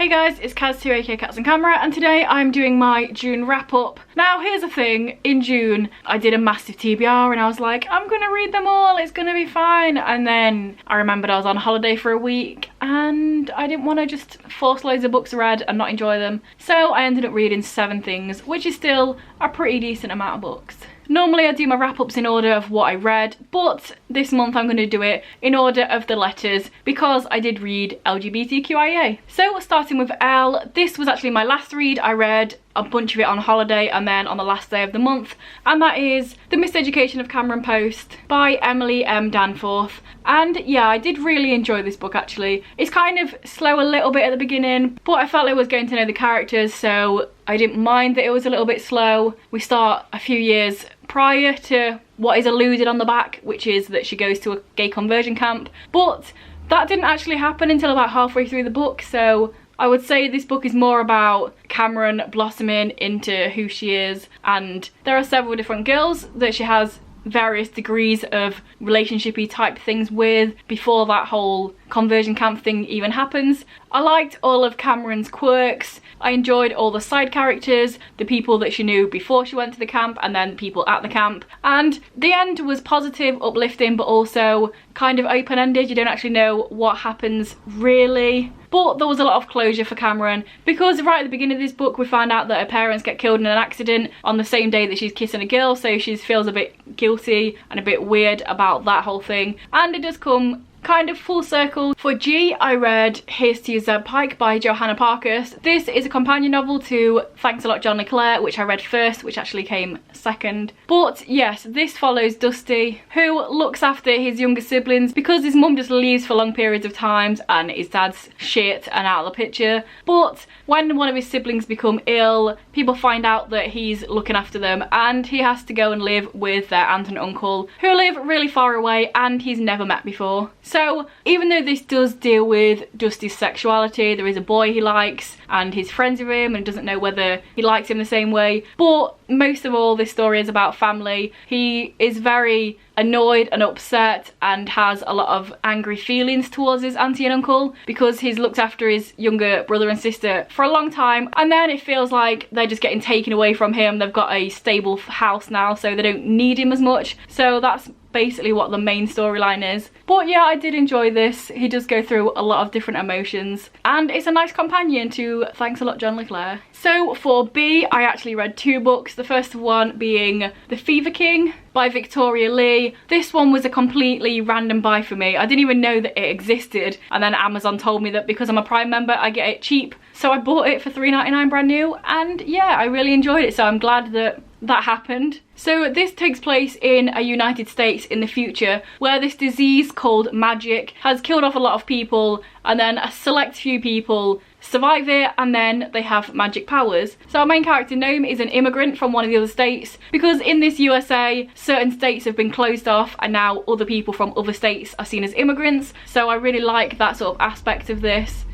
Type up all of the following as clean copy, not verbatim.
Hey guys, it's Kaz2 aka Cats and Camera, and today I'm doing my June wrap up. Now here's the thing, in June I did a massive TBR and I was like, I'm gonna read them all, it's gonna be fine. And then I remembered I was on holiday for a week and I didn't want to just force loads of books read and not enjoy them. So I ended up reading 7 things, which is still a pretty decent amount of books. Normally I do my wrap-ups in order of what I read, but this month I'm going to do it in order of the letters because I did read LGBTQIA. So starting with L, this was actually my last read. I read a bunch of it on holiday and then on the last day of the month, and that is The Miseducation of Cameron Post by Emily M. Danforth. And yeah, I did really enjoy this book actually. It's kind of slow a little bit at the beginning, but I felt I was going to know the characters, so I didn't mind that it was a little bit slow. We start a few years prior to what is alluded on the back, which is that she goes to a gay conversion camp, but that didn't actually happen until about halfway through the book. So I would say this book is more about Cameron blossoming into who she is, and there are several different girls that she has various degrees of relationshipy type things with before that whole conversion camp thing even happens. I liked all of Cameron's quirks. I enjoyed all the side characters, the people that she knew before she went to the camp and then people at the camp. And the end was positive, uplifting, but also kind of open-ended. You don't actually know what happens really. But there was a lot of closure for Cameron because right at the beginning of this book we find out that her parents get killed in an accident on the same day that she's kissing a girl, so she feels a bit guilty and a bit weird about that whole thing. And it does come kind of full circle. For G, I read Here's to You, Zeb Pike by Johanna Parkhurst. This is a companion novel to Thanks a Lot, John LeClaire, which I read first, which actually came second. But yes, this follows Dusty, who looks after his younger siblings because his mum just leaves for long periods of times and his dad's shit and out of the picture. But when one of his siblings become ill, people find out that he's looking after them and he has to go and live with their aunt and uncle, who live really far away and he's never met before. So even though this does deal with Dusty's sexuality, there is a boy he likes and he's friends with him and doesn't know whether he likes him the same way, but most of all this story is about family. He is very annoyed and upset and has a lot of angry feelings towards his auntie and uncle because he's looked after his younger brother and sister for a long time, and then it feels like they're just getting taken away from him. They've got a stable house now, so they don't need him as much. So that's basically what the main storyline is. But yeah, I did enjoy this. He does go through a lot of different emotions and it's a nice companion to Thanks a Lot, John LeClaire. So for B, I actually read 2 books. The first one being The Fever King by Victoria Lee. This one was a completely random buy for me. I didn't even know that it existed, and then Amazon told me that because I'm a Prime member I get it cheap, so I bought it for $3.99 brand new, and yeah, I really enjoyed it, so I'm glad that that happened. So this takes place in a United States in the future where this disease called magic has killed off a lot of people, and then a select few people survive it and then they have magic powers. So our main character Gnome is an immigrant from one of the other states because in this USA certain states have been closed off and now other people from other states are seen as immigrants. So I really like that sort of aspect of this.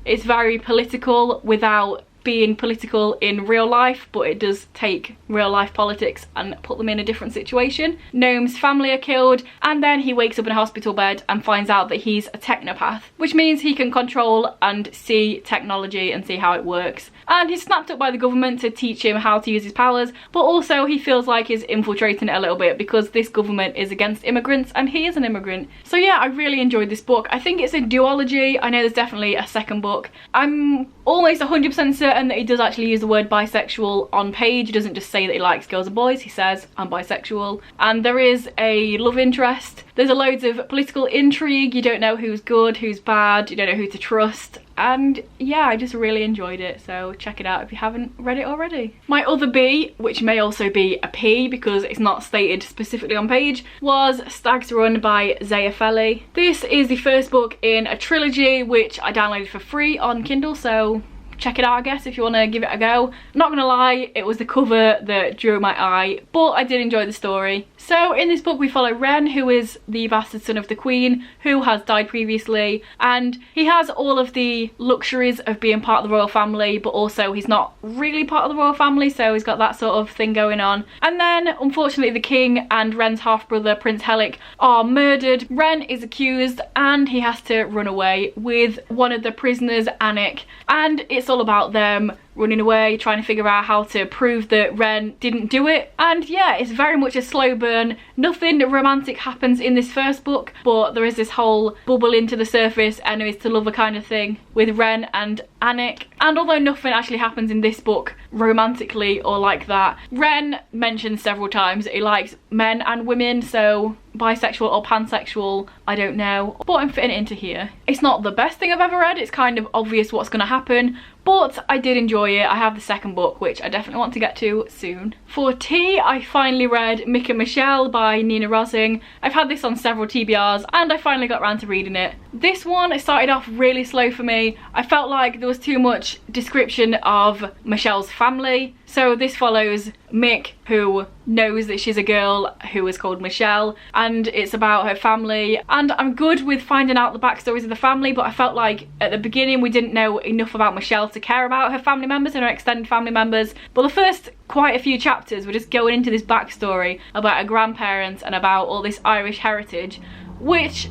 It's very political without being political in real life, but it does take real life politics and put them in a different situation. Gnome's family are killed and then he wakes up in a hospital bed and finds out that he's a technopath, which means he can control and see technology and see how it works. And he's snapped up by the government to teach him how to use his powers, but also he feels like he's infiltrating it a little bit because this government is against immigrants and he is an immigrant. So yeah, I really enjoyed this book. I think it's a duology. I know there's definitely a second book. I'm almost 100% certain that he does actually use the word bisexual on page. He doesn't just say that he likes girls and boys, he says I'm bisexual. And there is a love interest. There's loads of political intrigue. You don't know who's good, who's bad, you don't know who to trust. And yeah, I just really enjoyed it, so check it out if you haven't read it already. My other B, which may also be a P because it's not stated specifically on page, was Stag's Run by Zaya Feli. This is the first book in a trilogy which I downloaded for free on Kindle, so check it out I guess if you want to give it a go. Not gonna lie, it was the cover that drew my eye, but I did enjoy the story. So in this book we follow Ren, who is the bastard son of the Queen, who has died previously, and he has all of the luxuries of being part of the royal family, but also he's not really part of the royal family, so he's got that sort of thing going on. And then unfortunately the king and Ren's half-brother Prince Helic are murdered. Ren is accused and he has to run away with one of the prisoners, Anik, and it's all about them running away, trying to figure out how to prove that Ren didn't do it. And yeah, it's very much a slow burn. Nothing romantic happens in this first book, but there is this whole bubble into the surface, enemies to lover kind of thing with Ren and Anik. And although nothing actually happens in this book romantically or like that, Ren mentions several times that he likes men and women, so bisexual or pansexual, I don't know, but I'm fitting it into here. It's not the best thing I've ever read, it's kind of obvious what's going to happen, but I did enjoy it. I have the second book, which I definitely want to get to soon. For tea, I finally read Mick and Michelle by Nina Rosing. I've had this on several TBRs and I finally got around to reading it. This one, it started off really slow for me. I felt like there was too much description of Michelle's family. So this follows Mick, who knows that she's a girl who is called Michelle, and it's about her family. And I'm good with finding out the backstories of the family, but I felt like at the beginning we didn't know enough about Michelle to care about her family members and her extended family members. But the first quite a few chapters were just going into this backstory about her grandparents and about all this Irish heritage, which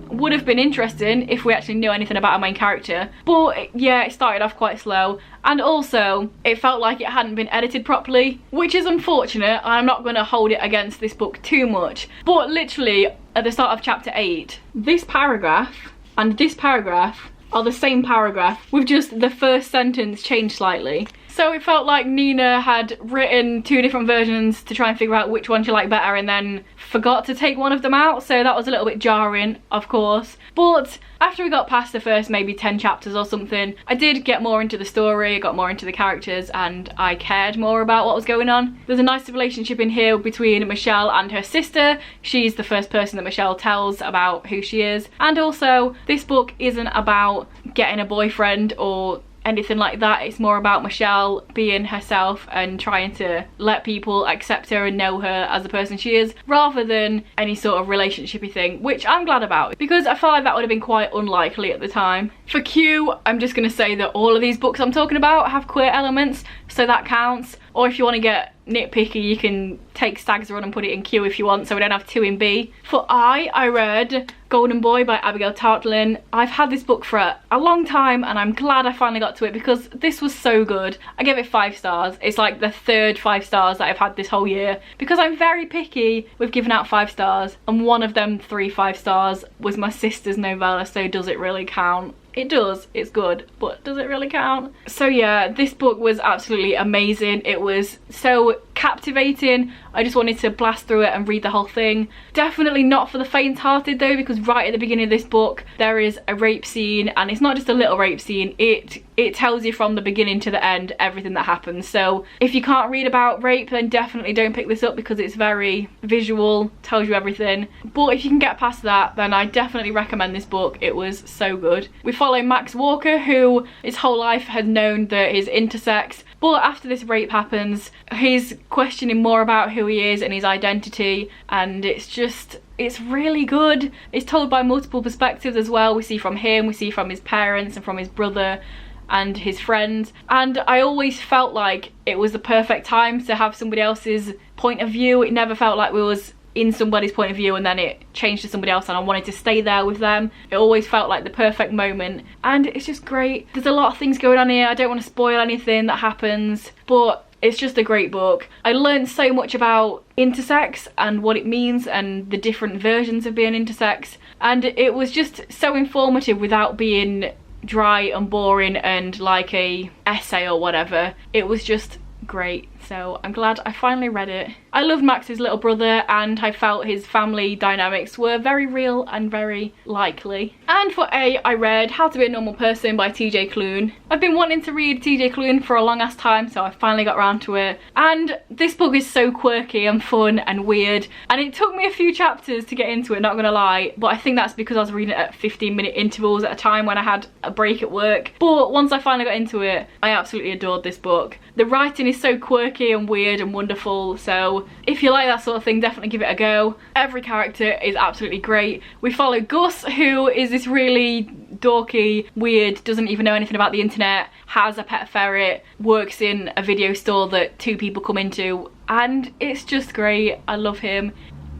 would have been interesting if we actually knew anything about our main character. But yeah, it started off quite slow, and also it felt like it hadn't been edited properly, which is unfortunate. I'm not going to hold it against this book too much, but literally at the start of chapter 8, this paragraph and this paragraph are the same paragraph with just the first sentence changed slightly. So it felt like Nina had written two different versions to try and figure out which one she liked better and then forgot to take one of them out, so that was a little bit jarring, of course. But after we got past the first maybe 10 chapters or something, I did get more into the story, I got more into the characters, and I cared more about what was going on. There's a nice relationship in here between Michelle and her sister. She's the first person that Michelle tells about who she is. And also, this book isn't about getting a boyfriend or anything like that. It's more about Michelle being herself and trying to let people accept her and know her as the person she is, rather than any sort of relationshipy thing, which I'm glad about, because I felt like that would have been quite unlikely at the time. For Q, I'm just going to say that all of these books I'm talking about have queer elements, so that counts. Or if you want to get nitpicky, you can take Stag's Run and put it in Q if you want, so we don't have two in B. For I read Golden Boy by Abigail Tartlin. I've had this book for a long time and I'm glad I finally got to it because this was so good. I gave it 5 stars. It's like the third 5 stars that I've had this whole year, because I'm very picky with giving out 5 stars, and one of them 3 5 stars was my sister's novella, so does it really count? It does, it's good, but does it really count? So yeah, this book was absolutely amazing. It was so captivating. I just wanted to blast through it and read the whole thing. Definitely not for the faint-hearted though, because right at the beginning of this book there is a rape scene, and it's not just a little rape scene, it tells you from the beginning to the end everything that happens. So if you can't read about rape, then definitely don't pick this up, because it's very visual, tells you everything. But if you can get past that, then I definitely recommend this book. It was so good. We follow Max Walker, who his whole life had known that he's intersex, but after this rape happens, he's questioning more about who he is and his identity, and it's really good. It's told by multiple perspectives as well. We see from him, we see from his parents and from his brother and his friends, and I always felt like it was the perfect time to have somebody else's point of view. It never felt like we was in somebody's point of view and then it changed to somebody else and I wanted to stay there with them. It always felt like the perfect moment, and it's just great. There's a lot of things going on here. I don't want to spoil anything that happens, but it's just a great book. I learned so much about intersex and what it means and the different versions of being intersex, and it was just so informative without being dry and boring and like a essay or whatever. It was just great, so I'm glad I finally read it. I loved Max's little brother, and I felt his family dynamics were very real and very likely. And for A, I read How to Be a Normal Person by TJ Klune. I've been wanting to read TJ Klune for a long ass time, so I finally got around to it. And this book is so quirky and fun and weird, and it took me a few chapters to get into it, not gonna lie, but I think that's because I was reading it at 15-minute intervals at a time when I had a break at work. But once I finally got into it, I absolutely adored this book. The writing is so quirky quirky and weird and wonderful, so if you like that sort of thing, definitely give it a go. Every character is absolutely great. We follow Gus, who is this really dorky, weird, doesn't even know anything about the internet, has a pet ferret, works in a video store that 2 people come into, and it's just great. I love him.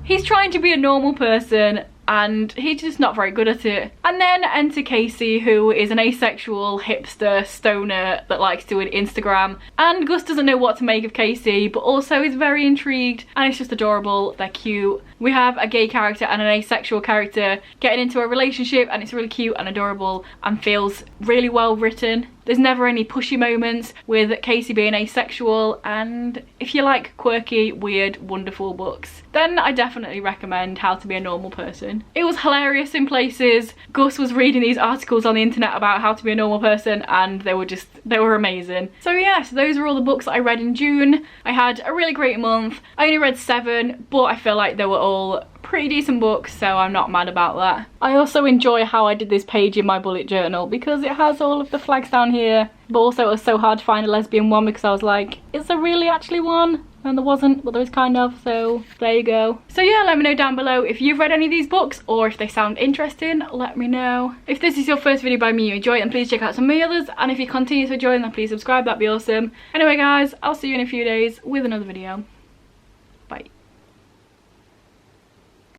He's trying to be a normal person and he's just not very good at it. And then enter Casey, who is an asexual hipster stoner that likes doing Instagram. And Gus doesn't know what to make of Casey, but also is very intrigued, and it's just adorable. They're cute. We have a gay character and an asexual character getting into a relationship, and it's really cute and adorable and feels really well written. There's never any pushy moments with Casey being asexual, and if you like quirky, weird, wonderful books, then I definitely recommend How to Be a Normal Person. It was hilarious in places. Gus was reading these articles on the internet about how to be a normal person, and they were amazing. So yes, those are all the books that I read in June. I had a really great month. I only read 7, but I feel like they were all pretty decent books, so I'm not mad about that. I also enjoy how I did this page in my bullet journal because it has all of the flags down here, but also it was so hard to find a lesbian one because I was like, is there really actually one? And there wasn't, but there was kind of, so there you go. So yeah, let me know down below if you've read any of these books or if they sound interesting, let me know. If this is your first video by me you enjoy it, then please check out some of my others, and if you continue to enjoy them, then please subscribe, that'd be awesome. Anyway guys, I'll see you in a few days with another video. Bye.